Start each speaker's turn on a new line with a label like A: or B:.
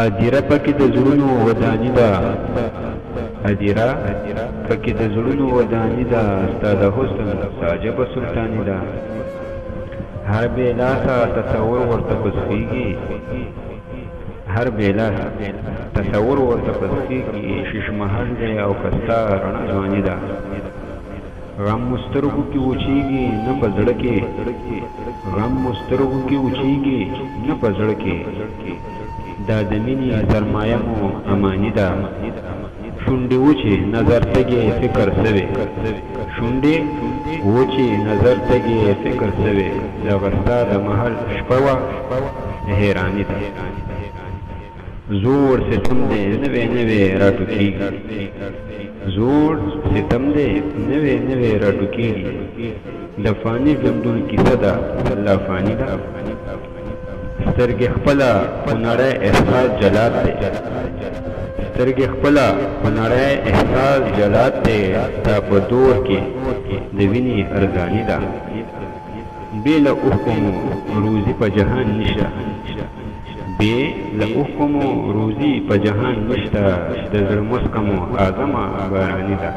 A: ادیره پکې د زړونو وداني ده، ادیره پکې د زړونو وداني ده، ستا د حسن ساجبه سلطاني ده. هر بېلاسه تصور ورته پسخېږي، هر بېلاسه تصور ورته پسخېږي، ششمهل دی او که ستا رڼه ځواني ده. غم مسترګو کې وچېږي نه په زړه کې، غم مسترګو کې وچېږي نه په زړه کې، دا د مینې سرمایه مو اماني ده. شونډې وچې نظر تږې فکر سوې، شونډې وچې نظر تږې فکر سوې، دغه ستا د محل شپه وه حیراني ده. زوړ ستم دی نوی نوی راټوکېږي، زوړ ستم دی نوی نوی راټوکېږي، د فاني ژوندون کیسه ده لا فاني ده. سترګې خپله خو نړۍ احساس جلات دی، سترګې خپله خو نړۍ احساس جلات دی، ستا په دور کې د وینې ارزاني ده. بې له اوښکو مو روزي په جهان نشته، بې له اوښکو مو روزي په جهان نشته، د زړه مسکه مو اعظمه باراني ده.